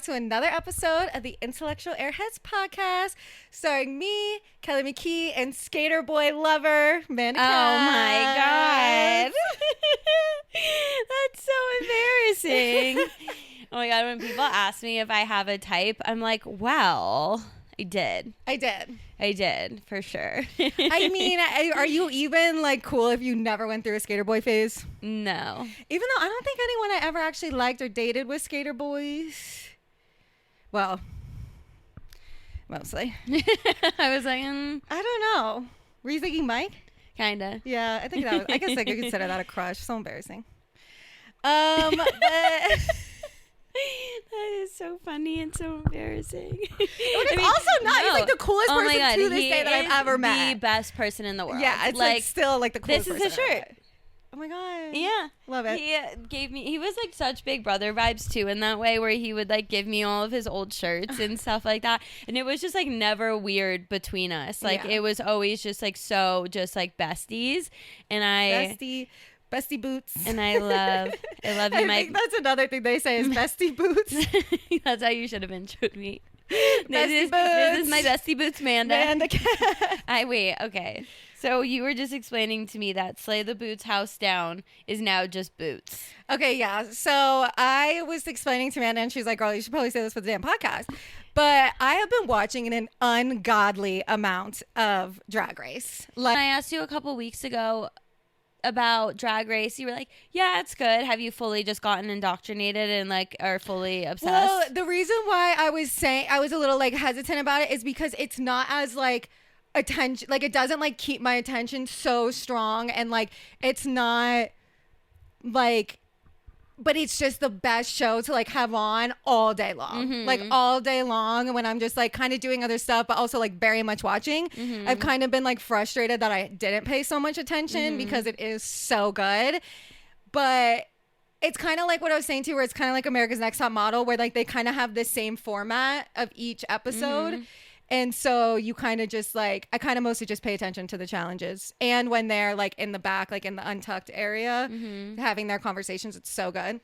back to another episode of the Intellectual Airheads podcast, starring me, Kelly McKee, and skater boy lover, Amanda. Oh my God. That's so embarrassing. Oh my God, when people ask me if I have a type, I'm like, well, I did, for sure. I mean, are you even like cool if you never went through a skater boy phase? No. Even though I don't think anyone I ever actually liked or dated was skater boys. Well, mostly. I was like, I don't know. Were you thinking Mike? Kinda. Yeah, I think that was, I guess I could consider that a crush. So embarrassing. That is so funny and so embarrassing. It's also not. He's like the coolest person God, to this day that I've ever met. The best person in the world. Yeah, it's like still like the coolest this person. is a shirt. Oh my God. Yeah. Love it. He was like such Big Brother vibes too in that way, where he would like give me all of his old shirts and stuff like that. And it was just like never weird between us. Like it was always just like besties. And Bestie boots. And I love you, Mike. I think that's another thing they say is bestie boots. That's how you should have introed me. Bestie boots. This is my bestie boots, Manda. Wait, okay. So you were just explaining to me that Slay the Boots House Down is now just Boots. Okay, yeah. So I was explaining to Amanda, and she's like, girl, you should probably say this for the damn podcast. But I have been watching an ungodly amount of Drag Race. Like, I asked you a couple weeks ago about Drag Race. You were like, yeah, it's good. Have you fully just gotten indoctrinated and like are fully obsessed? Well, the reason why I was a little like hesitant about it is because it's not as like attention, like it doesn't like keep my attention so strong, and like it's not like, but it's just the best show to like have on all day long, like all day long. When I'm just like kind of doing other stuff, but also like very much watching, I've kind of been like frustrated that I didn't pay so much attention because it is so good. But it's kind of like what I was saying to you, where it's kind of like America's Next Top Model, where like they kind of have the same format of each episode. And so you kind of just like, I kind of mostly just pay attention to the challenges. And when they're like in the back, like in the untucked area, having their conversations, it's so good.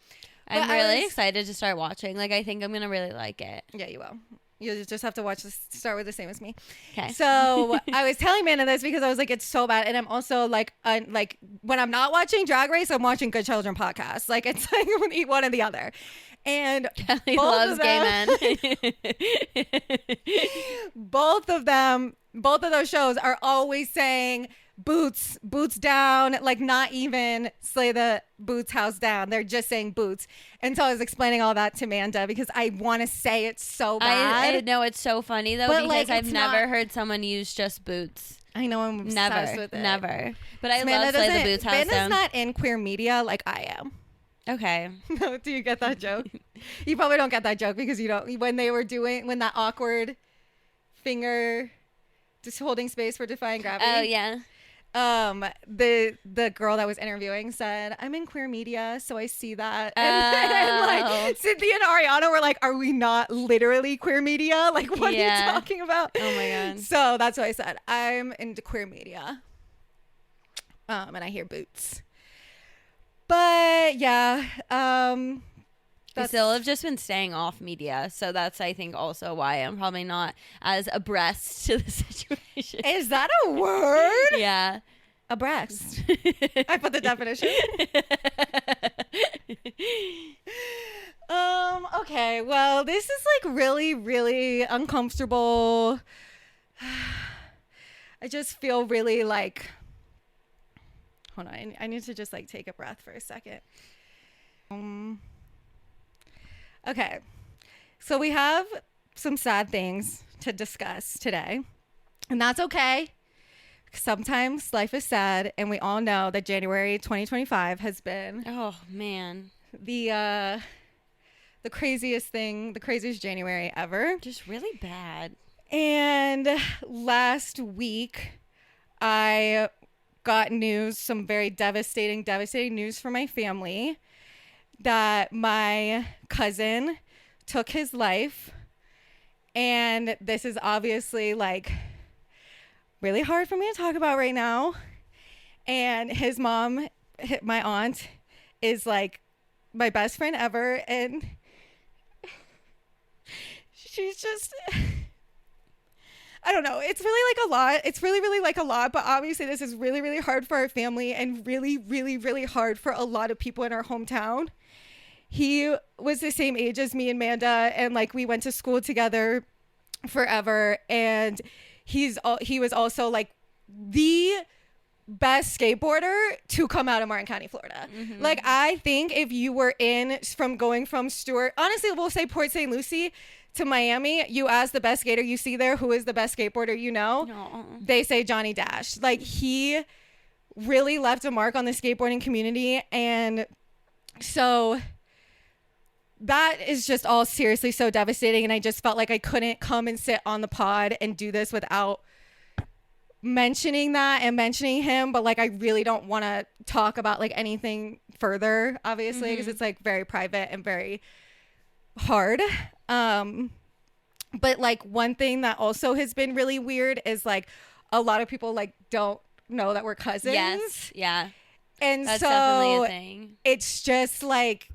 I'm really excited to start watching. Like, I think I'm going to really like it. Yeah, you will. You just have to watch this, start with the same as me. Okay. So I was telling Amanda this because I was like, it's so bad. And I'm also like when I'm not watching Drag Race, I'm watching Good Children podcasts. Like it's like I'm gonna eat one or the other. And Kelly loves gay men. both of those shows are always saying boots down, like not even Slay the Boots House Down. They're just saying boots. And so I was explaining all that to Amanda because I want to say it so bad. I know it's so funny though, because like, I've never heard someone use just boots. I know, I'm obsessed with it. Never. But I love Slay the Boots House Down. Amanda's not in queer media like I am. Okay. No, do you get that joke? You probably don't get that joke because you don't. When that awkward finger just holding space for defying gravity. Oh yeah. The girl that was interviewing said, I'm in queer media, so I see that. And then like Cynthia and Ariana were like, are we not literally queer media? Like, what are you talking about? Oh my God. So that's what I said. I'm into queer media. And I hear boots. But yeah, I still have just been staying off media, so that's I think also why I'm probably not as abreast to the situation. Is that a word? Yeah, abreast. I put the definition. Okay, well, this is like really, really uncomfortable. I just feel really like. Hold on, I need to just like take a breath for a second. Okay, so we have some sad things to discuss today, and that's okay. Sometimes life is sad, and we all know that January 2025 has been the craziest January ever. Just really bad. And last week, I got some very devastating news for my family that my cousin took his life. And this is obviously like really hard for me to talk about right now. And his mom, my aunt, is like my best friend ever. And she's just, I don't know. It's really like a lot. It's really, really like a lot. But obviously this is really, really hard for our family and really, really, really hard for a lot of people in our hometown. He was the same age as me and Manda, and like we went to school together forever. And he was also like the best skateboarder to come out of Martin County, Florida. Mm-hmm. Like, I think if you were going from Stewart, honestly, we'll say Port St. Lucie to Miami, you ask the best skater you see there, who is the best skateboarder you know, no. They say Johnny Dash. Like, he really left a mark on the skateboarding community. And so that is just all seriously so devastating. And I just felt like I couldn't come and sit on the pod and do this without mentioning that and mentioning him. But like, I really don't want to talk about like anything further, obviously, because it's like very private and very hard. But like, one thing that also has been really weird is like a lot of people like don't know that we're cousins. Yes. Yeah. And that's so definitely a thing. It's just like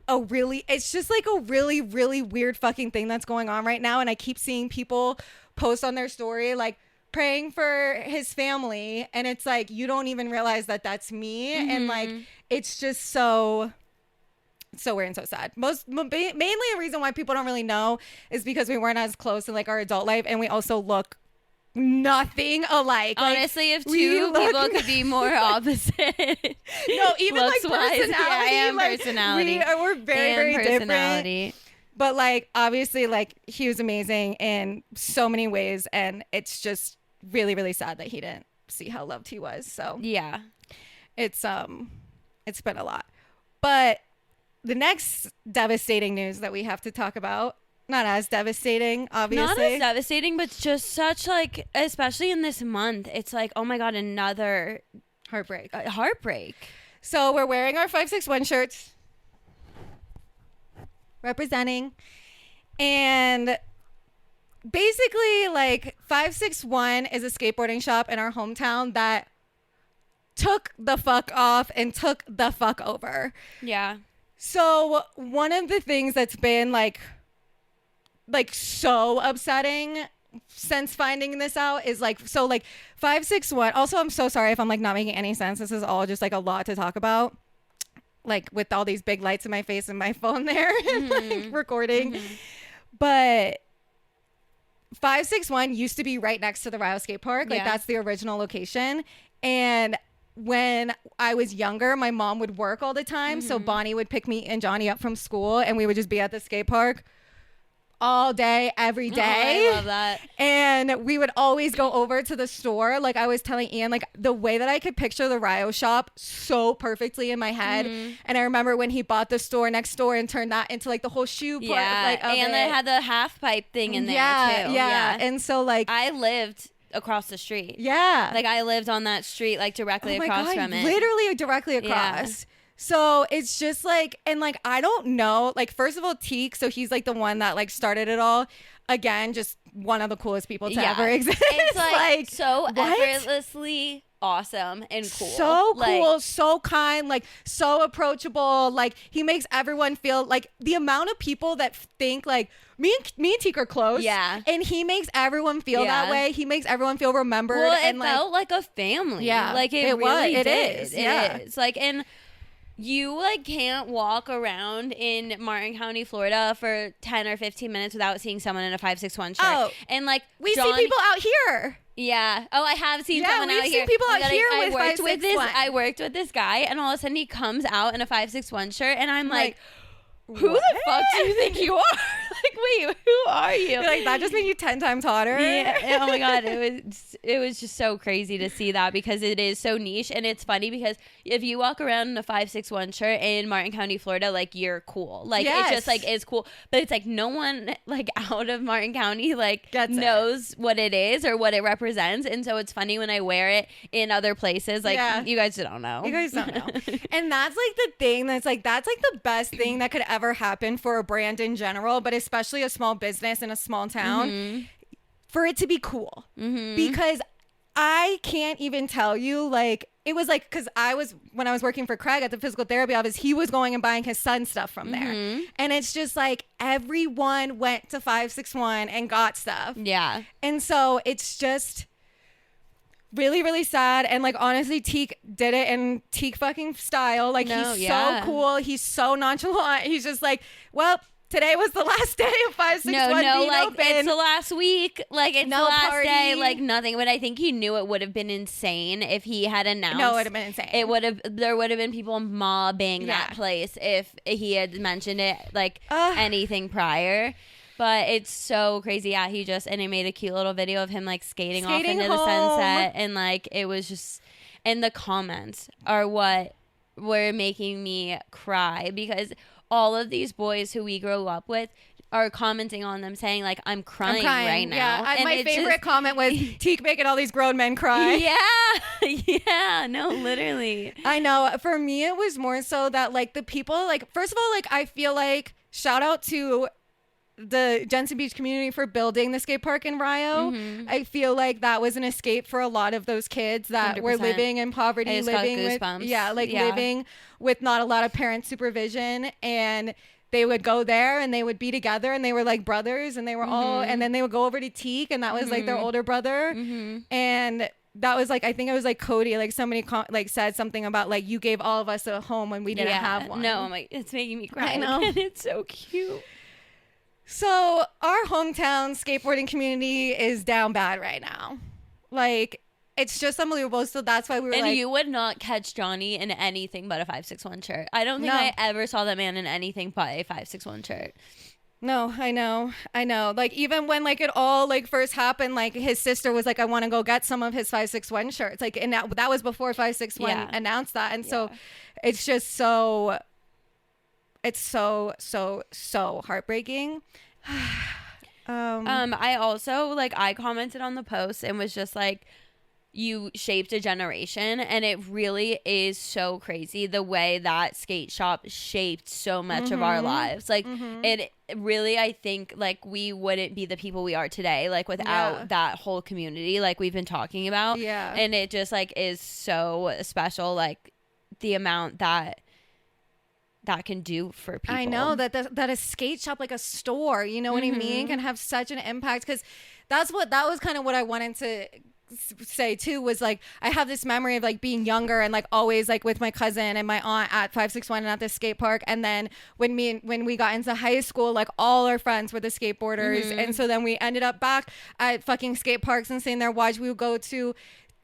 a really really weird fucking thing that's going on right now. And I keep seeing people post on their story like praying for his family, and it's like, you don't even realize that that's me. And like, it's just so weird and so sad. Mainly a reason why people don't really know is because we weren't as close in like our adult life, and we also look nothing alike. Honestly, like, if two people could be more opposite. No, even like personality. Yeah, and like, personality. We're very, very different. But like, obviously, like, he was amazing in so many ways, and it's just really, really sad that he didn't see how loved he was. So yeah, it's been a lot. But the next devastating news that we have to talk about, not as devastating, obviously. Not as devastating, but just such like, especially in this month, it's like, oh my God, another heartbreak. So we're wearing our 561 shirts, representing, and basically like 561 is a skateboarding shop in our hometown that took the fuck off and took the fuck over. Yeah. So one of the things that's been like so upsetting since finding this out is like, so like 561, also I'm so sorry if I'm like not making any sense. This is all just like a lot to talk about, like with all these big lights in my face and my phone there and like recording. But 561 used to be right next to the Rio Skate Park. Like that's the original location. And when I was younger, my mom would work all the time. So Bonnie would pick me and Johnny up from school, and we would just be at the skate park all day, every day. Oh, I love that. And we would always go over to the store. Like I was telling Ian, like the way that I could picture the Rio shop so perfectly in my head. And I remember when he bought the store next door and turned that into like the whole shoe part. Like, and it had the half pipe thing in there too. Yeah. And so like I lived across the street. Yeah. Like I lived on that street, like directly across from it. Literally directly across. Yeah. So it's just like, and like, I don't know, like, first of all, Teak, so he's like the one that like started it all. Again, just one of the coolest people to ever exist. It's like so effortlessly awesome and cool. So cool, like, so kind, like so approachable. Like he makes everyone feel like the amount of people that think like me and Teak are close. Yeah. And he makes everyone feel that way. He makes everyone feel remembered. Well, and it felt like a family. Yeah. Like it really it did. is. Yeah. It is. Like, and you like can't walk around in Martin County, Florida for 10 or 15 minutes without seeing someone in a 561 shirt. Oh, and like we see people out here. Yeah. Oh, I have seen someone out here. Yeah, we've seen people out here with 561. I worked with this guy, and all of a sudden he comes out in a 561 shirt, and I'm like who the fuck do you think you are? Like, wait, who are you? You're like, that just made you 10 times hotter. Yeah. Oh my God. It was just so crazy to see that, because it is so niche. And it's funny because if you walk around in a 561 shirt in Martin County, Florida, like you're cool. Like it just like is cool. But it's like no one like out of Martin County like knows what it is or what it represents. And so it's funny when I wear it in other places. Like you guys don't know. You guys don't know. And that's like the thing that's like the best thing that could ever happen for a brand in general, but especially a small business in a small town, for it to be cool. Because I can't even tell you, like, it was like, because when I was working for Craig at the physical therapy office, he was going and buying his son stuff from there. And it's just like everyone went to 561 and got stuff. Yeah. And so it's just really, really sad. And like, honestly, Teak did it in Teak fucking style. Like, he's so cool. He's so nonchalant. He's just like, well, today was the last day of 561 being like open. it's the last week, like it's No the last party. day, like nothing. But I think he knew it would have been insane if he had announced. No, it would have been insane. There would have been people mobbing that place if he had mentioned it, like anything prior. But it's so crazy. Yeah, and he made a cute little video of him like skating off into the sunset, and like it was just, and the comments are what were making me cry, because all of these boys who we grow up with are commenting on them saying like, I'm crying right now. Yeah, and my favorite comment was Teak making all these grown men cry. Yeah, no, literally. I know. For me, it was more so that like the people, like, first of all, like, I feel like shout out to the Jensen Beach community for building the skate park in Rio. I feel like that was an escape for a lot of those kids that 100%. Were living in poverty, living with living with not a lot of parent supervision, and they would go there and they would be together and they were like brothers, and they were all, and then they would go over to Teak, and that was like their older brother, and that was like, I think it was like Cody, like somebody like said something about like, you gave all of us a home when we didn't have one. No, I'm like, it's making me cry. I know. And it's so cute. So our hometown skateboarding community is down bad right now. Like, it's just unbelievable. So that's why we were and you would not catch Johnny in anything but a 561 shirt. I don't think I ever saw that man in anything but a 561 shirt. No, I know. Like, even when like it all like first happened, like his sister was like, I want to go get some of his 561 shirts. Like, and that was before 561 announced that. And so it's just so... It's so heartbreaking. I also like, I commented on the post and was just like, you shaped a generation, and it really is so crazy the way that skate shop shaped so much of our lives. Like it really, I think like we wouldn't be the people we are today, like without that whole community, like we've been talking about. Yeah. And it just like is so special, like the amount that can do for people. I know that a skate shop, like a store, you know what I mean, can have such an impact, because that was kind of what I wanted to say too, was like, I have this memory of like being younger and like always like with my cousin and my aunt at 561 and at the skate park, and then when we got into high school, like all our friends were the skateboarders, and so then we ended up back at fucking skate parks and staying there. We would go to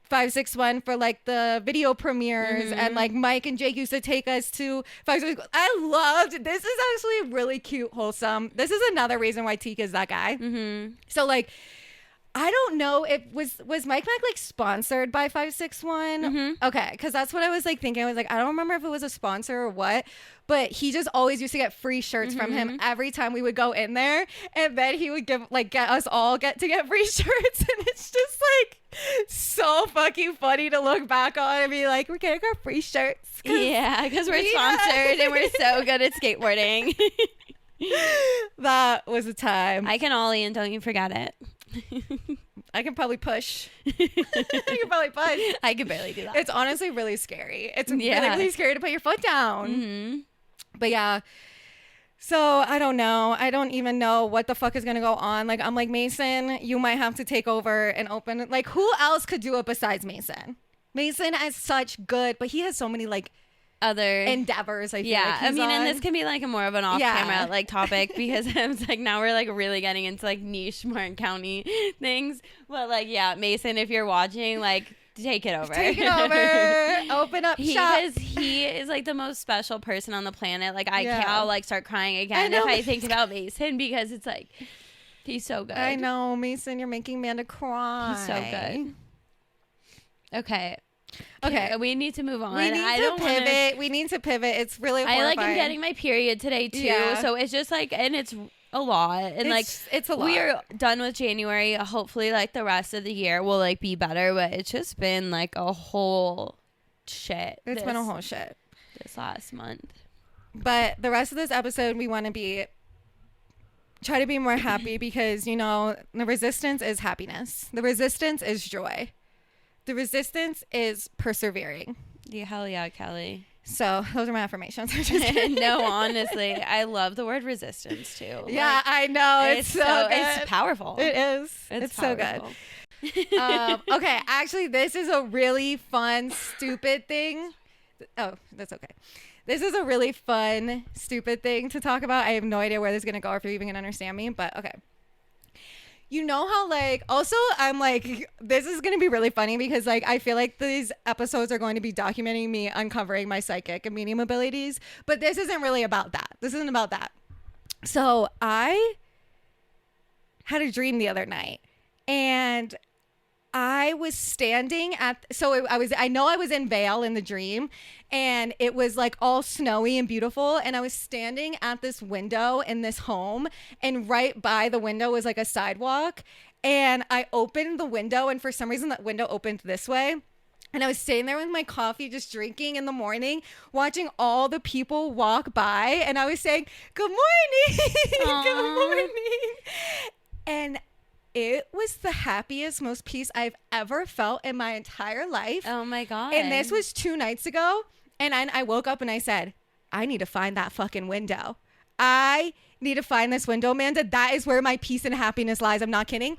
561 for like the video premieres, and like Mike and Jake used to take us to 561. I loved this. Is actually really cute, wholesome. This is another reason why Teak is that guy. So like, I don't know if was Mike Mac like sponsored by 561? Okay, because that's what I was like thinking. I was like, I don't remember if it was a sponsor or what, but he just always used to get free shirts from him every time we would go in there, and then he would get us all to get free shirts, and it's just like so fucking funny to look back on and be like, we're getting our free shirts. Because we're sponsored and we're so good at skateboarding. That was a time. I can ollie and don't you forget it. I can probably push. I can barely do that. It's honestly really scary. It's really, really scary to put your foot down. But yeah. So I don't know. I don't even know what the fuck is going to go on. Like, I'm like, Mason, you might have to take over and open. Like, who else could do it besides Mason? Mason is such good, but he has so many like other endeavors. I feel like he's I mean, and this can be like a more of an off-camera like topic, because it's like now we're like really getting into like niche Martin County things. But like, Mason, if you're watching, like, take it over. Open up shop. Because he is like the most special person on the planet. Like, I can't, I'll like start crying again if I think about Mason, because it's like, he's so good. I know, Mason, you're making Amanda cry. He's so good. Okay, we need to move on. We need to pivot. It's really horrifying. I like am getting my period today too, so it's just like, and it's a lot, and it's a lot. We are done with January. Hopefully, like the rest of the year will like be better, but it's just been like a whole shit. It's been a whole shit this last month. But the rest of this episode, we want to try to be more happy, because you know the resistance is happiness. The resistance is joy. The resistance is persevering. Yeah, hell yeah, Kelly. So those are my affirmations. No, honestly, I love the word resistance too. Yeah, like, I know. It's so good. It's powerful. It is. It's so good. Okay, actually, this is a really fun, stupid thing. Oh, that's okay. This is a really fun, stupid thing to talk about. I have no idea where this is going to go or if you're even going to understand me, but okay. You know how, like, also I'm like, this is going to be really funny because, like, I feel like these episodes are going to be documenting me uncovering my psychic and medium abilities, but this isn't really about that. This isn't about that. So I had a dream the other night, and I was standing at, I know I was in Vail in the dream, and it was like all snowy and beautiful, and I was standing at this window in this home, and right by the window was like a sidewalk, and I opened the window, and for some reason that window opened this way, and I was sitting there with my coffee just drinking in the morning, watching all the people walk by, and I was saying, "Good morning." Good morning. And it was the happiest, most peace I've ever felt in my entire life. Oh my God. And this was 2 nights ago. And I woke up and I said, I need to find that fucking window. I need to find this window, Amanda. That is where my peace and happiness lies. I'm not kidding.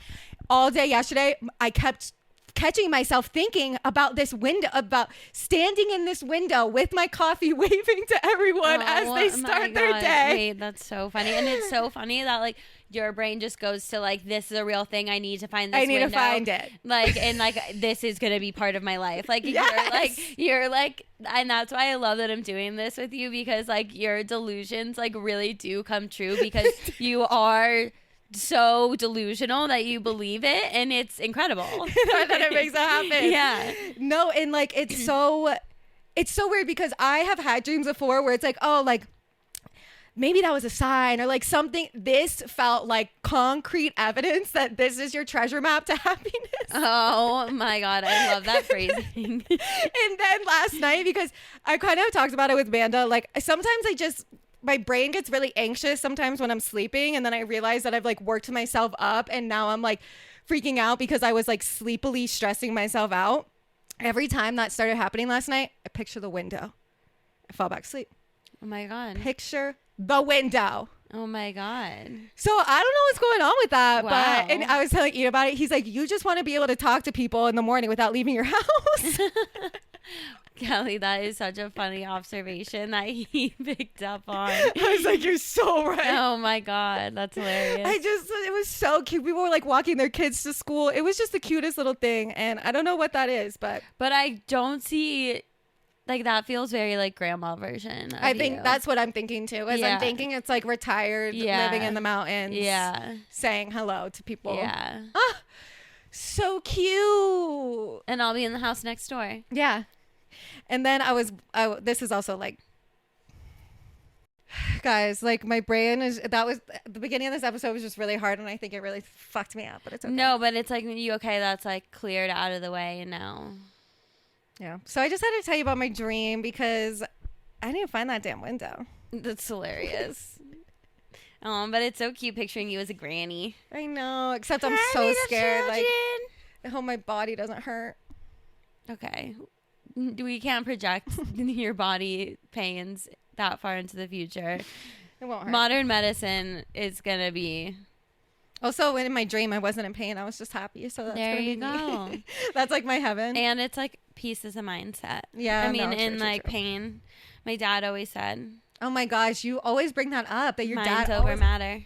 All day yesterday, I kept catching myself thinking about this window, about standing in this window with my coffee, waving to everyone as they start their day. Wait, that's so funny. And it's so funny that, like, your brain just goes to, like, this is a real thing. I need to find this window. I need to find it. Like, and, like, this is going to be part of my life. Like, you're like, and that's why I love that I'm doing this with you, because, like, your delusions, like, really do come true, because you are so delusional that you believe it, and it's incredible. That it makes it happen. Yeah. No, and, like, it's so weird, because I have had dreams before where it's like, oh, like, maybe that was a sign or like something. This felt like concrete evidence that this is your treasure map to happiness. Oh my God, I love that phrasing. And then last night, because I kind of talked about it with Amanda, like sometimes my brain gets really anxious sometimes when I'm sleeping, and then I realize that I've like worked myself up, and now I'm like freaking out because I was like sleepily stressing myself out. Every time that started happening last night, I picture the window. I fall back asleep. Oh my God. Picture the window. Oh my God. So I don't know what's going on with that. Wow. But and I was telling Ian about it. He's like, you just want to be able to talk to people in the morning without leaving your house. Kelly, that is such a funny observation that he picked up on. I was like, you're so right. Oh my God, that's hilarious. It was so cute. People were like walking their kids to school. It was just the cutest little thing. And I don't know what that is, but I don't see, like, that feels very like grandma version of I think you. that's what I'm thinking too. I'm thinking it's like retired, living in the mountains, saying hello to people. Yeah. Ah, so cute. And I'll be in the house next door. Yeah. And then this is also like, guys, like my brain the beginning of this episode was just really hard, and I think it really fucked me up, but it's okay. No, but it's like, you okay? That's like cleared out of the way, and now. Yeah. So I just had to tell you about my dream because I need to find that damn window. That's hilarious. But it's so cute picturing you as a granny. I know, except I'm so scared. Like, I hope my body doesn't hurt. Okay. We can't project your body pains that far into the future. It won't hurt. Modern medicine is going to be. Also, in my dream, I wasn't in pain. I was just happy. So that's there gonna you be go. Me. That's like my heaven. And it's like peace is a mindset. Yeah. I mean, in pain, my dad always said. Oh my gosh, you always bring that up that your mind dad over matter.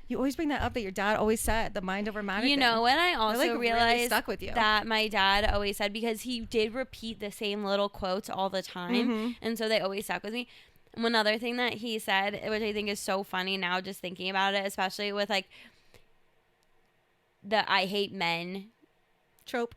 You always bring that up that your dad always said, the mind over matter. You know what? I also like realized really stuck with you. That my dad always said, because he did repeat the same little quotes all the time, and so they always stuck with me. One other thing that he said, which I think is so funny now, just thinking about it, especially with like the I hate men trope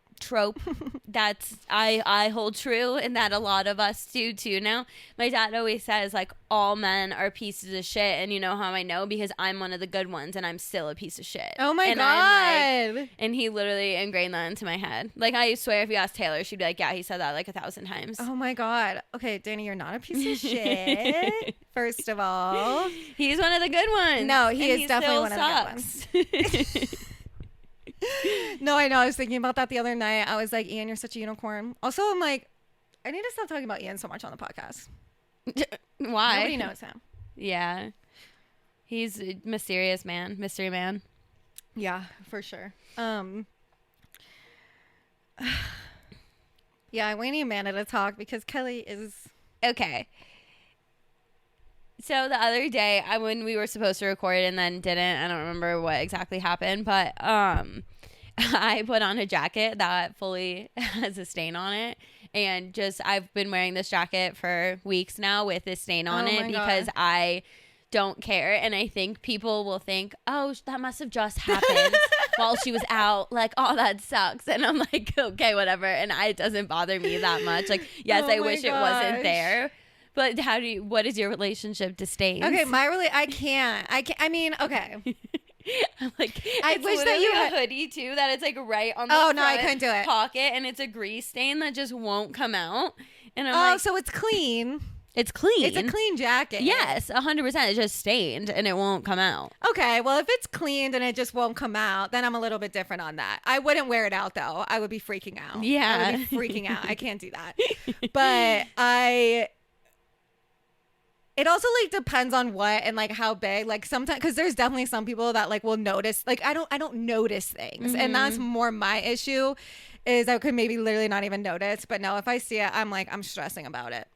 that's I hold true, and that a lot of us do too now. My dad always says, like, all men are pieces of shit, and you know how I know? Because I'm one of the good ones and I'm still a piece of shit. Oh my God. Like, and he literally ingrained that into my head. Like, I swear if you ask Taylor, she'd be like, yeah, he said that like 1,000 times. Oh my God. Okay, Danny, you're not a piece of shit. First of all, he's one of the good ones. No, he is definitely one of the good ones. No, I know. I was thinking about that the other night. I was like, Ian, you're such a unicorn. Also, I'm like, I need to stop talking about Ian so much on the podcast. Why? Nobody knows him. Yeah. He's a mysterious man. Mystery man. Yeah, for sure. Yeah, we need Amanda to talk because Kelly is... Okay. So the other day, when we were supposed to record and then didn't, I don't remember what exactly happened, but I put on a jacket that fully has a stain on it. And just, I've been wearing this jacket for weeks now with this stain on it because I don't care. And I think people will think, oh, that must have just happened while she was out. Like, oh, that sucks. And I'm like, okay, whatever. And it doesn't bother me that much. Like, yes, I wish it wasn't there. But what is your relationship to stains? Okay, I can't. I mean, okay. I'm like, I wish that you had a hoodie too, that it's like right on the front I couldn't do it. Pocket, and it's a grease stain that just won't come out. And I'm like, so it's clean. It's clean. It's a clean jacket. Yes, 100%. It's just stained and it won't come out. Okay, well, if it's cleaned and it just won't come out, then I'm a little bit different on that. I wouldn't wear it out though. I would be freaking out. Yeah, I would be freaking out. I can't do that. But it also like depends on what and like how big. Like sometimes, because there's definitely some people that like will notice. Like I don't notice things, and that's more my issue. Is I could maybe literally not even notice, but no, if I see it, I'm stressing about it.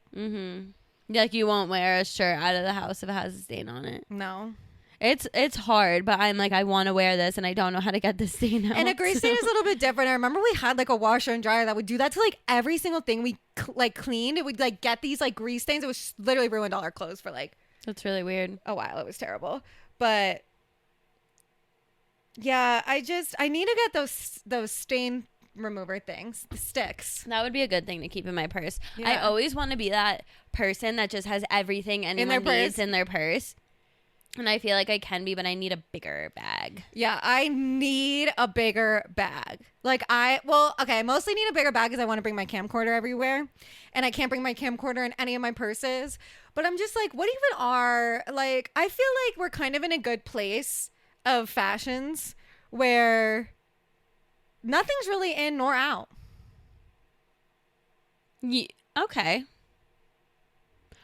Like you won't wear a shirt out of the house if it has a stain on it. No. It's hard, but I'm like, I want to wear this and I don't know how to get this stain out. And a grease stain is a little bit different. I remember we had like a washer and dryer that would do that to like every single thing we like cleaned. It would like get these like grease stains. It was literally ruined all our clothes for like... That's really weird. A while. It was terrible. But yeah, I need to get those stain remover things, the sticks. That would be a good thing to keep in my purse. Yeah. I always want to be that person that just has everything anyone needs in their purse. And I feel like I can be, but I need a bigger bag. Yeah, I need a bigger bag. I mostly need a bigger bag because I want to bring my camcorder everywhere. And I can't bring my camcorder in any of my purses. But I'm just like, what even are, like, I feel like we're kind of in a good place of fashions where nothing's really in nor out. Yeah, okay.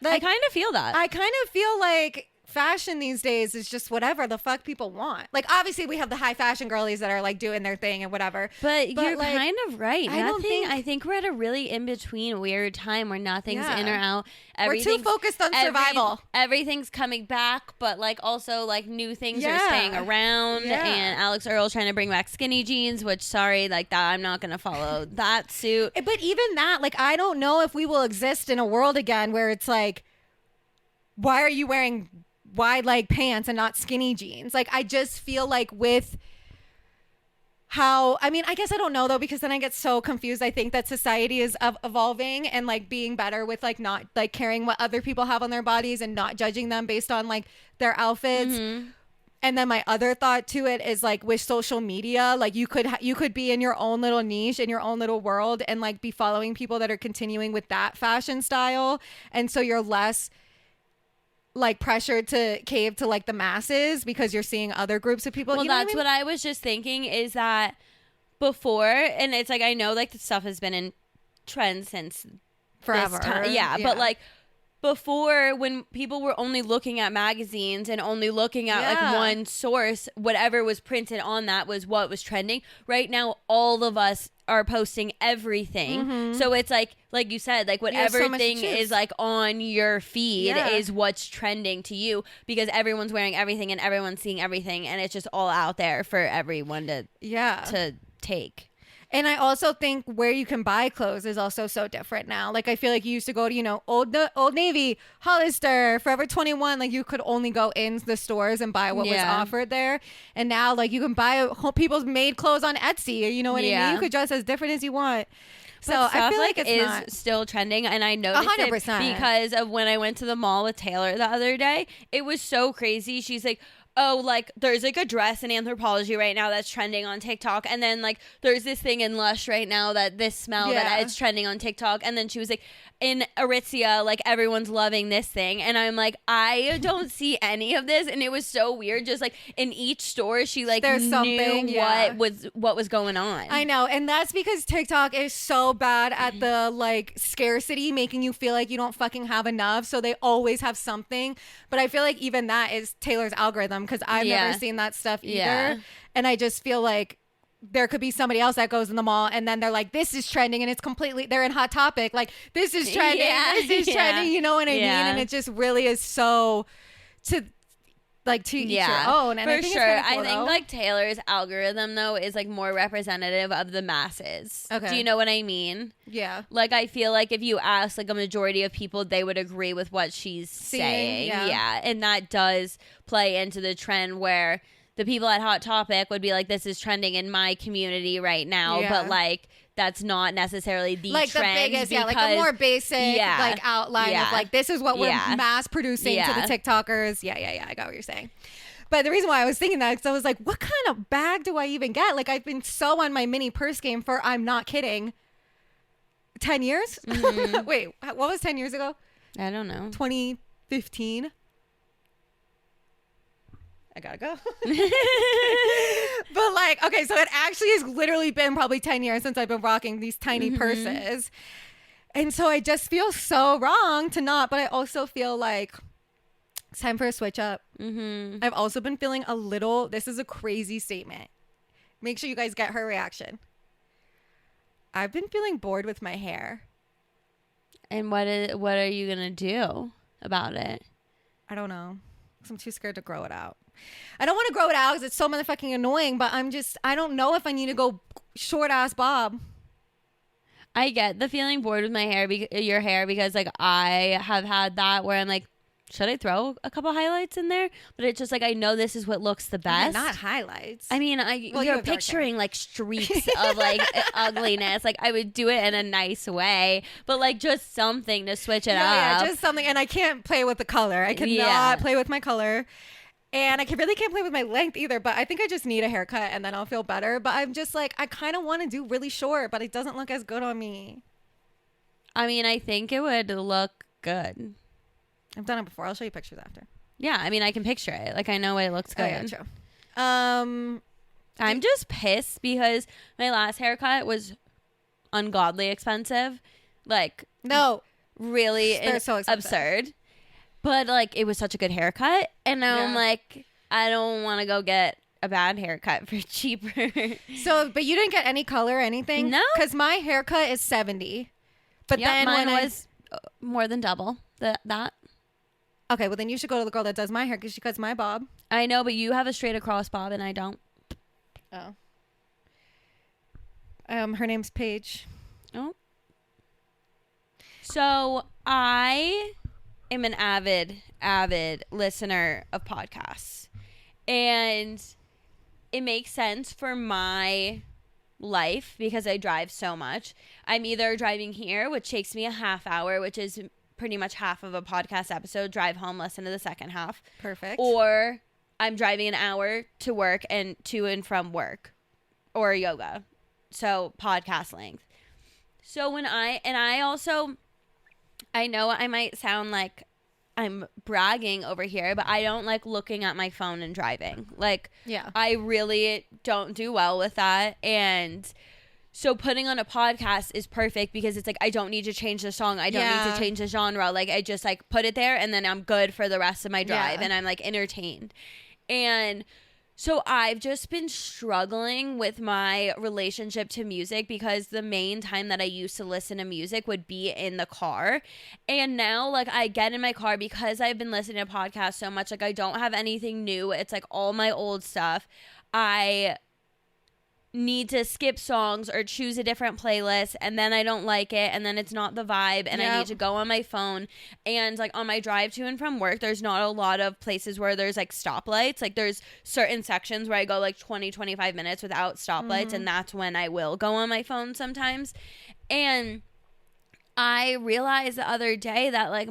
I kind of feel that. I kind of feel like fashion these days is just whatever the fuck people want. Like, obviously we have the high fashion girlies that are like doing their thing and whatever. But you're like, kind of right. I think we're at a really in between weird time where nothing's in or out. We're too focused on survival. Everything's coming back, but like also like new things are staying around. Yeah. And Alex Earl's trying to bring back skinny jeans, which sorry, like that I'm not gonna follow that suit. But even that, like, I don't know if we will exist in a world again where it's like, why are you wearing wide leg pants and not skinny jeans? Like, I just feel like with how, I mean, I guess I don't know though, because then I get so confused. I think that society is evolving and like being better with like not like caring what other people have on their bodies and not judging them based on like their outfits. And then my other thought to it is like with social media, like you could be in your own little niche, in your own little world, and like be following people that are continuing with that fashion style. And so you're less like pressured to cave to like the masses because you're seeing other groups of people. Well, you know that's what I was just thinking is that before, and it's like, I know like the stuff has been in trend since forever. Yeah, but like before, when people were only looking at magazines and only looking at like one source, whatever was printed on that was what was trending. Right now, all of us are posting everything. So it's like you said, like whatever thing is like on your feed is what's trending to you because everyone's wearing everything and everyone's seeing everything and it's just all out there for everyone to take. And I also think where you can buy clothes is also so different now. Like, I feel like you used to go to, you know, Old Navy, Hollister, Forever 21. Like, you could only go in the stores and buy what was offered there. And now, like, you can buy people's made clothes on Etsy. You know what I mean? You could dress as different as you want. So I feel like it's still trending, and I noticed 100%. It because of when I went to the mall with Taylor the other day. It was so crazy. She's like, oh, like, there's, like, a dress in Anthropologie right now that's trending on TikTok. And then, like, there's this thing in Lush right now that this smell that it's trending on TikTok. And then she was like, in Aritzia, like, everyone's loving this thing. And I'm like, I don't see any of this. And it was so weird. Just, like, in each store, she, like, knew what was going on. I know. And that's because TikTok is so bad at the, like, scarcity, making you feel like you don't fucking have enough. So they always have something. But I feel like even that is Taylor's algorithm, because I've never seen that stuff either. Yeah. And I just feel like there could be somebody else that goes in the mall and then they're like, this is trending, and it's completely, they're in Hot Topic, like, this is trending, this is trending, you know what I mean? And it just really is so to each your own. And for I think sure. it's cool, I think like Taylor's algorithm though is like more representative of the masses. Okay. Do you know what I mean? Yeah. Like, I feel like if you ask like a majority of people, they would agree with what she's saying. Yeah. And that does play into the trend where the people at Hot Topic would be like, this is trending in my community right now. Yeah. But like, that's not necessarily the like trend. The biggest, like the more basic like outline of like, this is what we're mass producing to the TikTokers. Yeah. I got what you're saying. But the reason why I was thinking that, because I was like, what kind of bag do I even get? Like, I've been so on my mini purse game for, I'm not kidding, 10 years? Mm-hmm. Wait, what was 10 years ago? I don't know. 2015? I gotta go. But like, okay, so it actually has literally been probably 10 years since I've been rocking these tiny purses. And so I just feel so wrong to not, but I also feel like it's time for a switch up. I've also been feeling a little, this is a crazy statement. Make sure you guys get her reaction. I've been feeling bored with my hair. And what are you gonna do about it? I don't know. I'm too scared to grow it out. I don't want to grow it out because it's so motherfucking annoying, but I don't know if I need to go short ass bob. I get the feeling bored with my hair, your hair, because like I have had that where I'm like, should I throw a couple highlights in there? But it's just like, I know this is what looks the best. Yeah, not highlights. I mean, you're picturing like streaks of like ugliness. Like, I would do it in a nice way, but like just something to switch it up. Yeah, just something. And I can't play with the color. I cannot play with my color. And I really can't play with my length either. But I think I just need a haircut and then I'll feel better. But I'm just like, I kind of want to do really short, but it doesn't look as good on me. I mean, I think it would look good. I've done it before. I'll show you pictures after. Yeah, I mean, I can picture it. Like, I know it looks good. Oh, yeah, true. I'm just pissed because my last haircut was ungodly expensive. Like, no, really, they're so absurd. But like, it was such a good haircut, and now I'm like, I don't want to go get a bad haircut for cheaper. So, but you didn't get any color or anything? No, because my haircut is $70. But then mine was more than double that. Okay, well then you should go to the girl that does my hair because she cuts my bob. I know, but you have a straight across bob and I don't. Oh. Her name's Paige. Oh. So I am an avid listener of podcasts, and it makes sense for my life because I drive so much. I'm either driving here, which takes me a half hour, which is pretty much half of a podcast episode, drive home, listen to the second half. Perfect. Or I'm driving an hour to work and to and from work or yoga. So podcast length. So I know I might sound like I'm bragging over here, but I don't like looking at my phone and driving. Like, I really don't do well with that. And so putting on a podcast is perfect because it's like, I don't need to change the song. I don't need to change the genre. Like, I just like put it there and then I'm good for the rest of my drive and I'm like entertained. And so I've just been struggling with my relationship to music because the main time that I used to listen to music would be in the car. And now like I get in my car because I've been listening to podcasts so much. Like, I don't have anything new. It's like all my old stuff. I need to skip songs or choose a different playlist, and then I don't like it, and then it's not the vibe, and I need to go on my phone. And like on my drive to and from work, there's not a lot of places where there's like stoplights. Like, there's certain sections where I go like 25 minutes without stoplights, and that's when I will go on my phone sometimes. And I realized the other day that like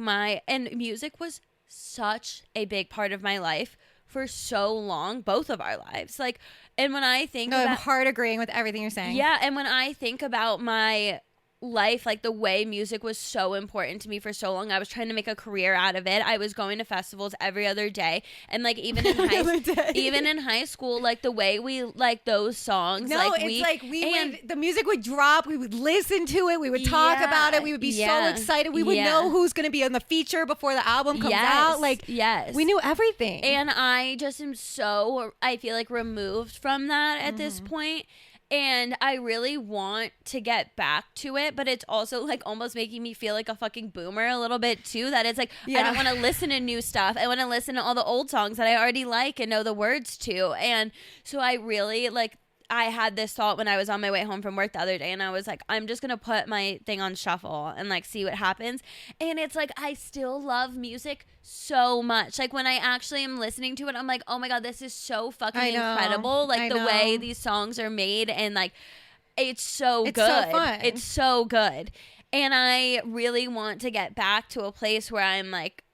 music was such a big part of my life for so long, both of our lives. Like, and when I think I'm about, hard agreeing with everything you're saying. yeah, and when I think about my life, like the way music was so important to me for so long, I was trying to make a career out of it. I was going to festivals every other day, and like even in high school, like the way we like those songs. No, like, the music would drop. We would listen to it. We would talk about it. We would be so excited. We would know who's going to be on the feature before the album comes out. Like, we knew everything. And I just am so, I feel like, removed from that at this point. And I really want to get back to it, but it's also like almost making me feel like a fucking boomer a little bit too, that it's like, I don't want to listen to new stuff. I want to listen to all the old songs that I already like and know the words to. And so I really like, I had this thought when I was on my way home from work the other day, and I was like, I'm just going to put my thing on shuffle and like see what happens. And it's like, I still love music so much. Like when I actually am listening to it, I'm like, oh my God, this is so fucking incredible. Like the way these songs are made, and like, it's so good. So fun. It's so good. And I really want to get back to a place where I'm like,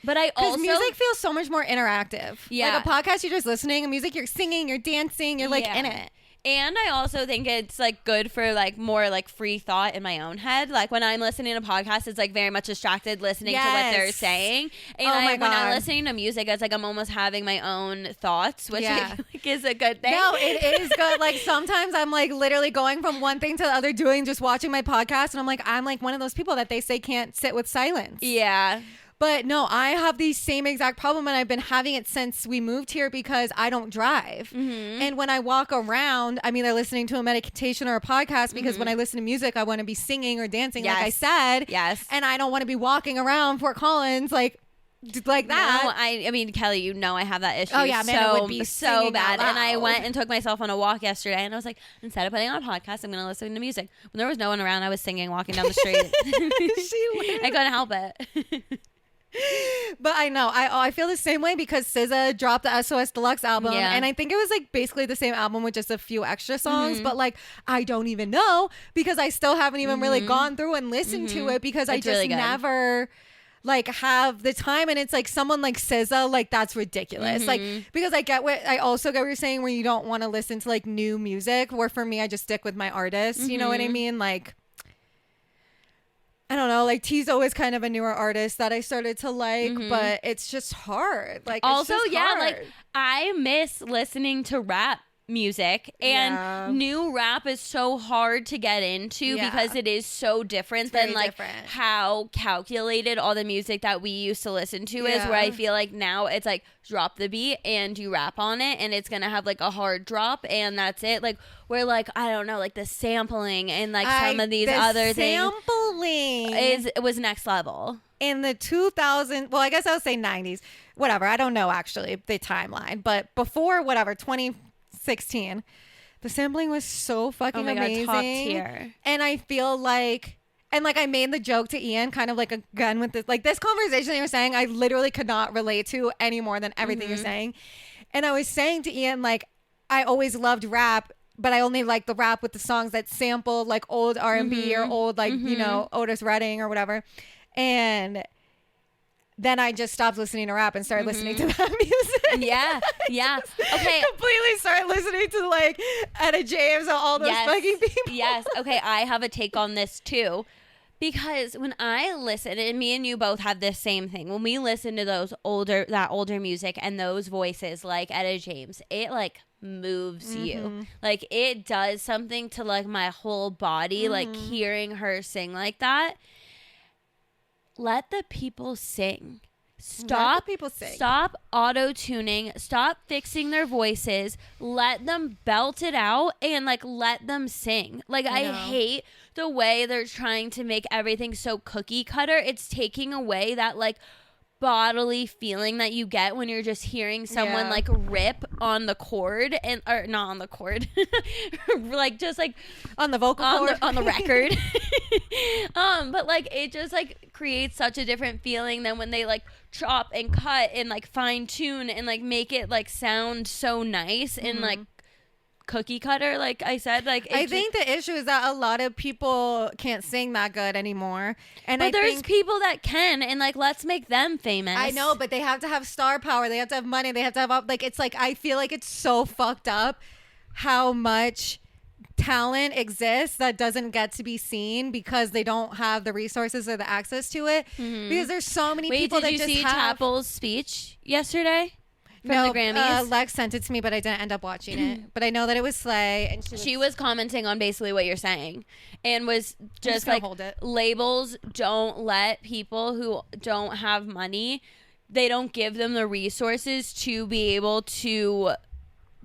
but I also, music feels so much more interactive. Yeah. Like a podcast, you're just listening. A music, you're singing, you're dancing, you're like in it. And I also think it's like good for like more like free thought in my own head. Like when I'm listening to podcasts, it's like very much distracted listening to what they're saying. And when I'm listening to music, it's like I'm almost having my own thoughts, which I feel like is a good thing. No, it is good. Like sometimes I'm like literally going from one thing to the other, just watching my podcast, and I'm like one of those people that they say can't sit with silence. Yeah. But no, I have the same exact problem, and I've been having it since we moved here because I don't drive. And when I walk around, I'm either listening to a meditation or a podcast, because when I listen to music, I want to be singing or dancing, like I said. Yes. And I don't want to be walking around Fort Collins like that. No, I mean, Kelly, you know I have that issue. Oh yeah, man, it would be so bad. And I went and took myself on a walk yesterday, and I was like, instead of putting on a podcast, I'm going to listen to music. When there was no one around, I was singing walking down the street. I couldn't help it. But I know I feel the same way because SZA dropped the SOS Deluxe album, and I think it was like basically the same album with just a few extra songs, but like I don't even know because I still haven't even really gone through and listened to it because I just really never like have the time. And it's like someone like SZA, like that's ridiculous. Like, because I also get what you're saying where you don't want to listen to like new music, where for me I just stick with my artists, you know what I mean? Like, I don't know, like T's always kind of a newer artist that I started to like, but it's just hard. Like, also, it's just hard. like I miss listening to rap music, and new rap is so hard to get into because it is so different than like how calculated all the music that we used to listen to is, where I feel like now it's like drop the beat and you rap on it, and it's gonna have like a hard drop and that's it. Like where like I don't know, like the sampling and like some of these other things was next level. In the 2000s, well, I guess I would say 90s, whatever, I don't know actually the timeline, but before whatever 2016, the sampling was so fucking amazing. God, top tier. And I feel like, and like I made the joke to Ian kind of like again with this, like this conversation that you're saying, I literally could not relate to any more than everything you're saying. And I was saying to Ian, like, I always loved rap, but I only like the rap with the songs that sample like old R&B or old like, you know, Otis Redding or whatever. And then I just stopped listening to rap and started listening to that music. Yeah. Okay. Completely started listening to like Etta James and all those fucking people. Yes. Okay. I have a take on this too. Because when I listen, and me and you both have this same thing, when we listen to that older music and those voices like Etta James, it like moves you. Like it does something to like my whole body, like hearing her sing like that. Let the people sing. Stop auto-tuning. Stop fixing their voices. Let them belt it out and like let them sing. Like I hate the way they're trying to make everything so cookie cutter. It's taking away that like bodily feeling that you get when you're just hearing someone like rip on the chord or not on the chord like just like on the vocal cord on the record. But like it just like creates such a different feeling than when they like chop and cut and like fine tune and like make it like sound so nice and like cookie cutter, like I said. Like I think the issue is that a lot of people can't sing that good anymore, but there's people that can, and like let's make them famous. I know, but they have to have star power, they have to have money, they have to have like, it's like I feel like it's so fucked up how much talent exists that doesn't get to be seen because they don't have the resources or the access to it. Because there's so many people that just have. Did you see Chappell's speech yesterday? From the Grammys? Lex sent it to me, but I didn't end up watching it. But I know that it was Slay, and she was commenting on basically what you're saying, and was just like, labels don't let people who don't have money, they don't give them the resources to be able to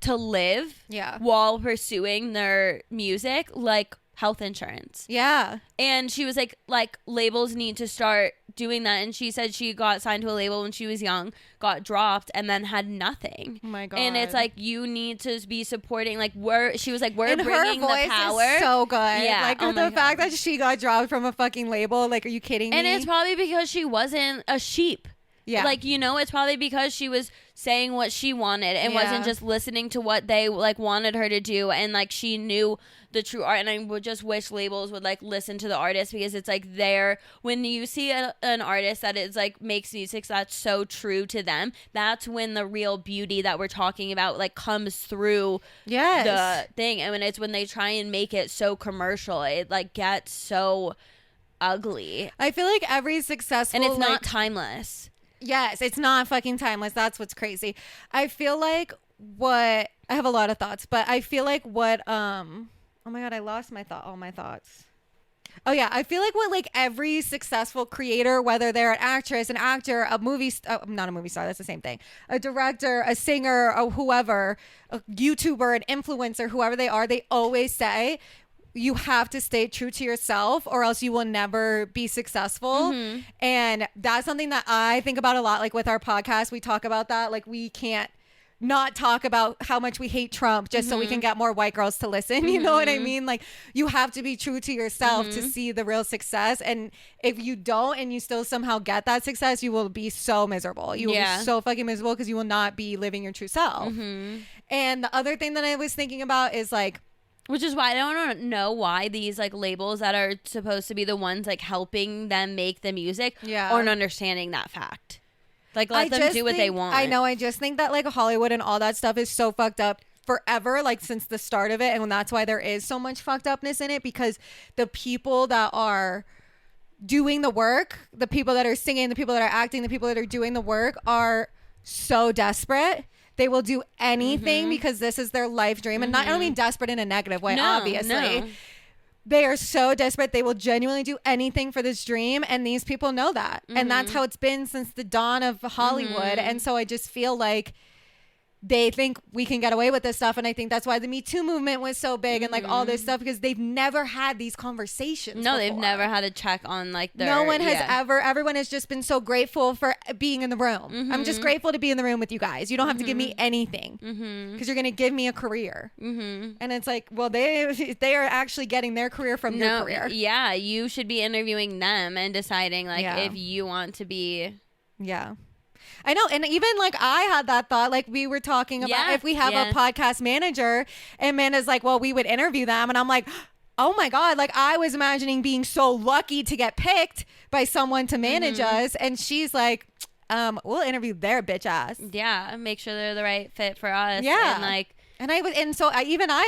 live while pursuing their music, like health insurance. Yeah. And she was like labels need to start doing that. And she said she got signed to a label when she was young, got dropped, and then had nothing. Oh my God. And it's like, you need to be supporting, like, she was like, we're and bringing her voice the power. Is so good. Yeah. Like, the fact that she got dropped from a fucking label, like, are you kidding me? And it's probably because she wasn't a sheep. Yeah. Like, you know, it's probably because she was saying what she wanted and wasn't just listening to what they, like, wanted her to do. And, like, she knew the true art. And I would just wish labels would, like, listen to the artist, because it's, like, when you see an artist that is, like, makes music that's so true to them, that's when the real beauty that we're talking about, like, comes through the thing. And when they try and make it so commercial, it, like, gets so ugly. I feel like every successful... And it's not timeless. Yes, it's not fucking timeless. That's what's crazy. I feel like I have a lot of thoughts, but I feel like oh my God, I lost all my thoughts. Oh yeah, I feel like what like every successful creator, whether they're an actress, an actor, not a movie star, that's the same thing, a director, a singer, or whoever, a YouTuber, an influencer, whoever they are, they always say, you have to stay true to yourself or else you will never be successful. And that's something that I think about a lot. Like with our podcast, we talk about that. Like we can't not talk about how much we hate Trump just so we can get more white girls to listen. You know what I mean? Like you have to be true to yourself to see the real success. And if you don't and you still somehow get that success, you will be so miserable. You will be so fucking miserable because you will not be living your true self. And the other thing that I was thinking about is like, which is why I don't know why these like labels that are supposed to be the ones like helping them make the music aren't understanding that fact. Like let them do what they want. I know. I just think that like Hollywood and all that stuff is so fucked up forever, like since the start of it. And that's why there is so much fucked upness in it, because the people that are doing the work, the people that are singing, the people that are acting, the people that are doing the work are so desperate. They will do anything because this is their life dream. And I don't mean desperate in a negative way, obviously. No. They are so desperate. They will genuinely do anything for this dream. And these people know that. And that's how it's been since the dawn of Hollywood. And so I just feel like they think we can get away with this stuff. And I think that's why the Me Too movement was so big and like all this stuff, because they've never had these conversations before. They've never had a check on like their... No one has ever. Everyone has just been so grateful for being in the room. I'm just grateful to be in the room with you guys. You don't have to give me anything because you're going to give me a career. And it's like, well, they are actually getting their career from your career. Yeah, you should be interviewing them and deciding like if you want to be... Yeah. I know. And even like I had that thought, like we were talking about if we have a podcast manager, and Amanda's like, well, we would interview them. And I'm like, oh my God, like I was imagining being so lucky to get picked by someone to manage us. And she's like, we'll interview their bitch ass. Yeah. Make sure they're the right fit for us. Yeah. And like, and I was, and so I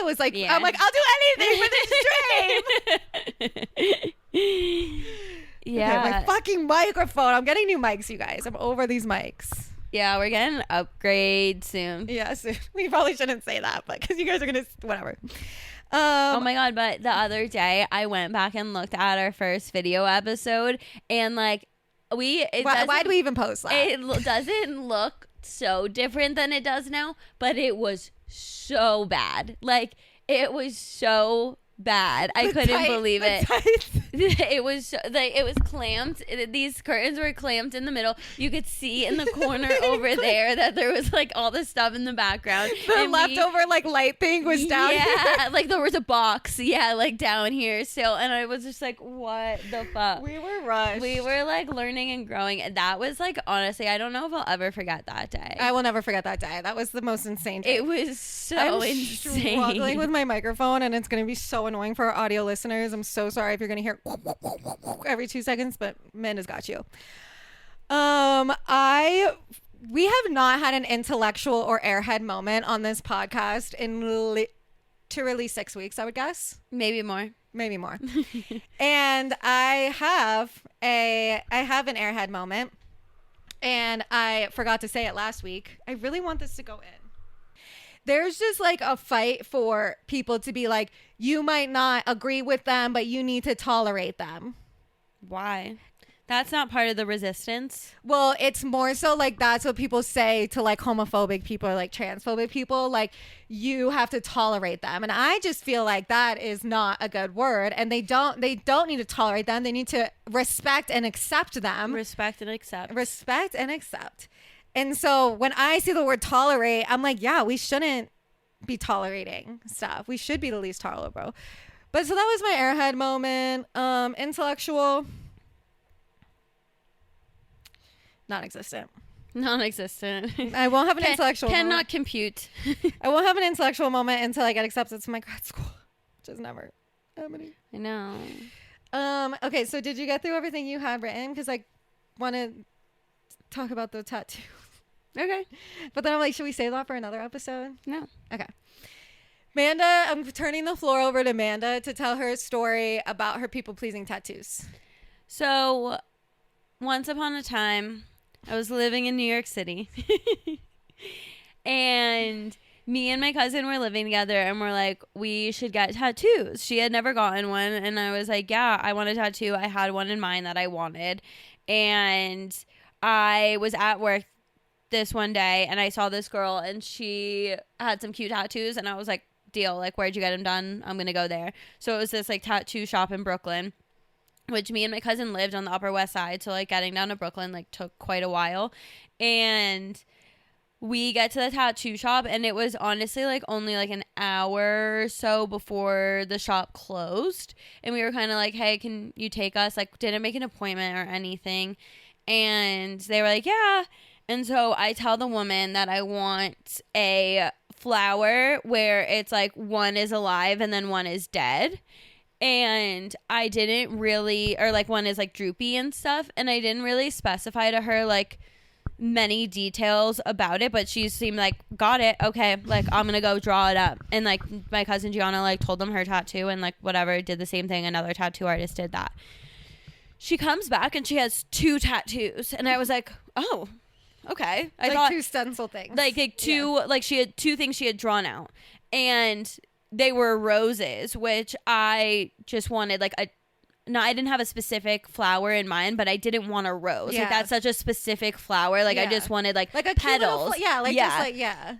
was like, I'm like, I'll do anything for this dream. Yeah. Okay, my fucking microphone. I'm getting new mics, you guys. I'm over these mics. Yeah, we're getting an upgrade soon. Yeah, soon. We probably shouldn't say that, but because you guys are going to, whatever. Oh my God, but the other day I went back and looked at our first video episode, and like why do we even post that? It doesn't look so different than it does now, but it was so bad. Like it was so bad. I couldn't believe it. It was like it was clamped. These curtains were clamped in the middle. You could see in the corner over there that there was like all this stuff in the background. The leftover like light thing was down here. Yeah, like there was a box. Yeah, like down here still. And I was just like, what the fuck? We were rushed. We were like learning and growing. And that was like, honestly, I don't know if I'll ever forget that day. I will never forget that day. That was the most insane day. It was so insane. I'm struggling with my microphone, and it's going to be so annoying for our audio listeners. I'm so sorry if you're going to hear every 2 seconds, but Amanda's got you. We have not had an intellectual or airhead moment on this podcast in literally 6 weeks, I would guess. Maybe more. And I have an airhead moment, and I forgot to say it last week. I really want this to go in. There's just like a fight for people to be like, you might not agree with them, but you need to tolerate them. Why? That's not part of the resistance. Well, it's more so like that's what people say to like homophobic people or like transphobic people. Like, you have to tolerate them. And I just feel like that is not a good word. And they don't need to tolerate them. They need to respect and accept them. Respect and accept. And so when I see the word tolerate, I'm like, yeah, we shouldn't be tolerating stuff. We should be the least tolerable. But so that was my airhead moment. Intellectual. Non-existent. I won't have an intellectual moment. Cannot compute. I won't have an intellectual moment until I get accepted to my grad school, which is never happening. I know. Okay, so did you get through everything you had written? Because I want to talk about the tattoo. Okay. But then I'm like, should we save that for another episode? No. Okay. Amanda, I'm turning the floor over to Amanda to tell her story about her people-pleasing tattoos. So, once upon a time, I was living in New York City. And me and my cousin were living together, and we're like, we should get tattoos. She had never gotten one, and I was like, yeah, I want a tattoo. I had one in mind that I wanted. And I was at work this one day, and I saw this girl, and she had some cute tattoos, and I was like, deal, like, where'd you get them done? I'm gonna go there. So it was this like tattoo shop in Brooklyn, which me and my cousin lived on the Upper West Side, so like getting down to Brooklyn like took quite a while. And we get to the tattoo shop, and it was honestly like only like an hour or so before the shop closed, and we were kind of like, hey, can you take us? Like, didn't make an appointment or anything. And they were like, yeah. And so I tell the woman that I want a flower where it's like one is alive and then one is dead. And I didn't really, or like one is like droopy and stuff. And I didn't really specify to her like many details about it, but she seemed like, got it. Okay. Like, I'm going to go draw it up. And like my cousin Gianna like told them her tattoo, and like whatever, did the same thing. Another tattoo artist did that. She comes back and she has 2 tattoos. And I was like, oh, okay. I thought 2 stencil things. Like 2, like she had 2 things she had drawn out. And they were roses, which I just wanted like I didn't have a specific flower in mind, but I didn't want a rose. Yeah. Like, that's such a specific flower. Like, I just wanted like a petals. Yeah.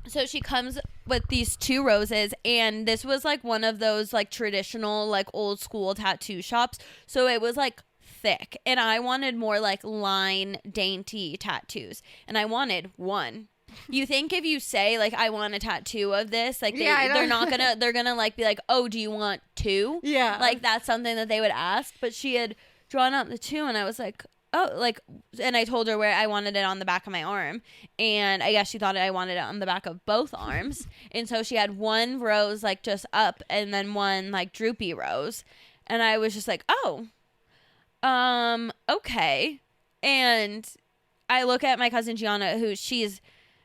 So she comes with these 2 roses, and this was like one of those like traditional like old school tattoo shops. So it was like thick, and I wanted more like line dainty tattoos, and I wanted one. You think if you say like I want a tattoo of this, like they're gonna like be like, oh, do you want 2? Yeah, like that's something that they would ask. But she had drawn out the 2, and I was like, oh, like, and I told her where I wanted it on the back of my arm, and I guess she thought I wanted it on the back of both arms. And so she had one rose like just up, and then one like droopy rose, and I was just like, oh, okay. And I look at my cousin Gianna, who she's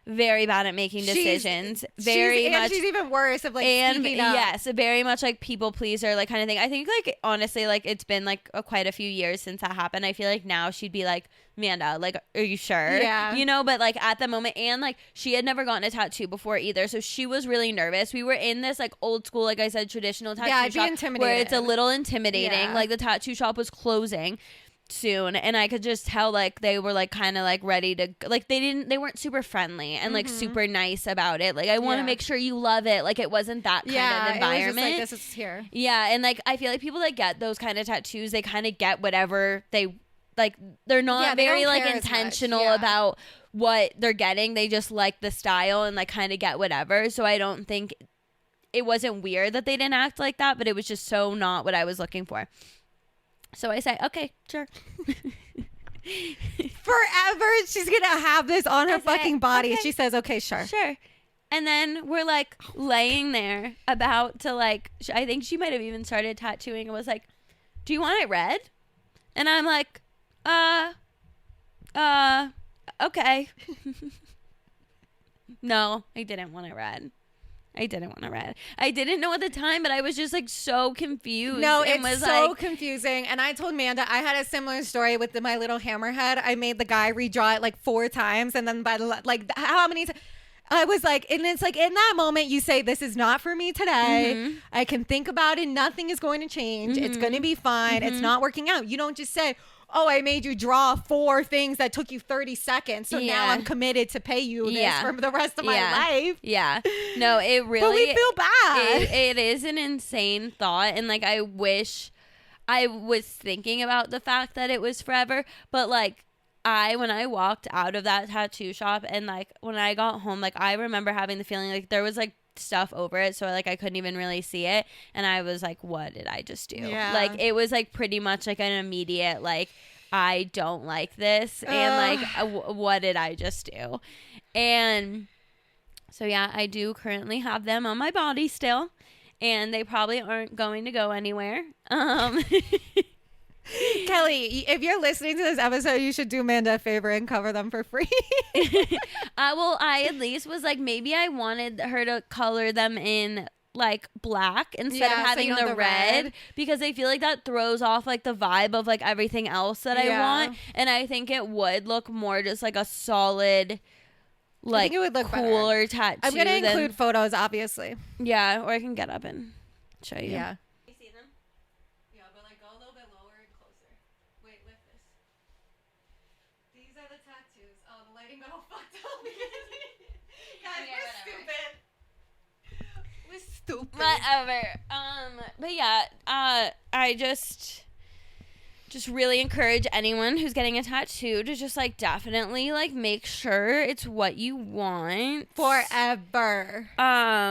very bad at making decisions. She's even worse of like speaking up. Yes, very much like people pleaser, like kind of thing. I think like honestly, like it's been like quite a few years since that happened. I feel like now she'd be like, Amanda, like, are you sure? Yeah, you know. But like at the moment, and like she had never gotten a tattoo before either, so she was really nervous. We were in this like old school, like I said, traditional tattoo shop, intimidated. where it's a little intimidating. Yeah. Like the tattoo shop was closing. soon, and I could just tell like they were like kind of like ready to, like they weren't super friendly and like super nice about it. Like, I want to make sure you love it. Like, it wasn't that kind of environment. It was just like, this is here. Yeah, and like I feel like people that get those kind of tattoos, they kind of get whatever they like. They're not very like intentional about what they're getting. They just like the style and like kind of get whatever. So I don't think it wasn't weird that they didn't act like that, but it was just so not what I was looking for. So I say, okay, sure. Forever, she's gonna have this on her fucking body. Okay. She says, okay, sure. And then we're like laying there about to like, I think she might have even started tattooing and was like, do you want it red? And I'm like, okay. No, I didn't want it red. I didn't know at the time, but I was just like so confused. No, it was so confusing. And I told Amanda I had a similar story with my little hammerhead. I made the guy redraw it like 4 times, and then by the like how many times I was like, and it's like in that moment you say, this is not for me today. I can think about it. Nothing is going to change. It's going to be fine. It's not working out. You don't just say, oh, I made you draw 4 things that took you 30 seconds. So now I'm committed to pay you this for the rest of my life. Yeah. No, it really. But we feel bad. It is an insane thought. And like, I wish I was thinking about the fact that it was forever. But like, when I walked out of that tattoo shop and like when I got home, like I remember having the feeling like there was like stuff over it, so like I couldn't even really see it, and I was like, what did I just do? Like, it was like pretty much like an immediate like, I don't like this, and like what did I just do? And so yeah, I do currently have them on my body still, and they probably aren't going to go anywhere. Kelly, if you're listening to this episode, you should do Amanda a favor and cover them for free. I at least was like, maybe I wanted her to color them in like black instead of having the red, because I feel like that throws off like the vibe of like everything else that I want, and I think it would look more just like a solid, like, I think it would look cooler tattoo. I'm gonna include photos, obviously. Yeah, or I can get up and show you. Yeah. Whatever. But yeah, I just really encourage anyone who's getting a tattoo to just like definitely like make sure it's what you want forever.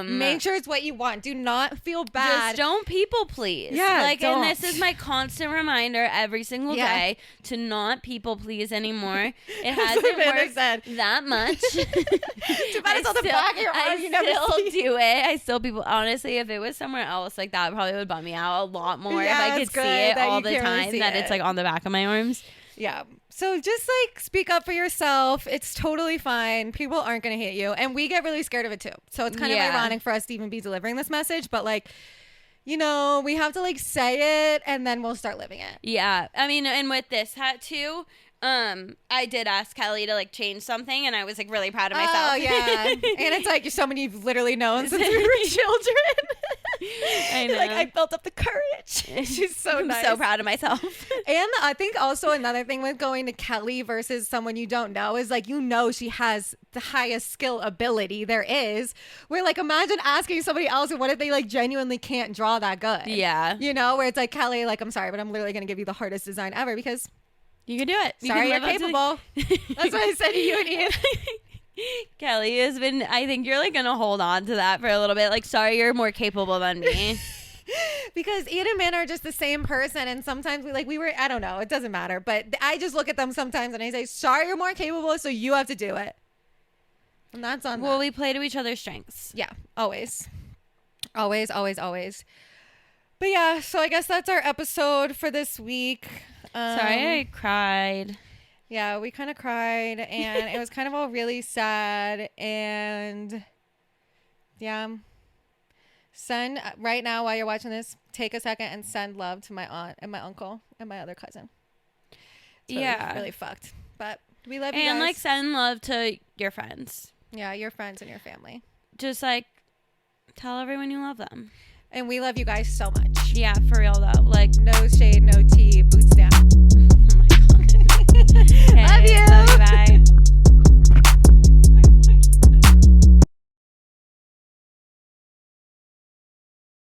Make sure it's what you want. Do not feel bad. Just don't people please. Yeah, like don't. And this is my constant reminder every single day to not people please anymore. It hasn't worked that much. Too bad it's on the back of your arm. You never do it. I still people. Honestly, if it was somewhere else like that, probably would bum me out a lot more if I could see it all the time. That it's like on the back of my arms. Yeah. So just like speak up for yourself. It's totally fine. People aren't going to hate you. And we get really scared of it too. So it's kind of ironic for us to even be delivering this message. But like, you know, we have to like say it and then we'll start living it. Yeah. I mean, and with this tattoo, I did ask Kelly to like change something, and I was like really proud of myself. Oh yeah. And it's like you're someone you've literally known since we were children. I know. Like, I built up the courage. She's so nice. I'm so proud of myself. And I think also another thing with going to Kelly versus someone you don't know is like, you know, she has the highest skill ability there is. Where like, imagine asking somebody else, and what if they like genuinely can't draw that good? Yeah. You know, where it's like, Kelly, like, I'm sorry, but I'm literally going to give you the hardest design ever because you can do it. Sorry, you're capable. That's what I said to you and Ian. Kelly has been, I think you're like going to hold on to that for a little bit. Like, sorry, you're more capable than me. Because Ian and Min are just the same person. And sometimes I don't know. It doesn't matter. But I just look at them sometimes and I say, sorry, you're more capable. So you have to do it. And that's on Well, we play to each other's strengths. Yeah, always. Always, always, always. But yeah, so I guess that's our episode for this week. Sorry, I cried. Yeah, we kind of cried, and it was kind of all really sad. And yeah, send right now while you're watching this, take a second and send love to my aunt and my uncle and my other cousin. It's really fucked, but we love you guys. And like send love to your friends. Yeah, your friends and your family. Just like tell everyone you love them. And we love you guys so much. Yeah, for real though. Like, no shade, no tea, boots down. oh my God. Love you. Love you. Bye.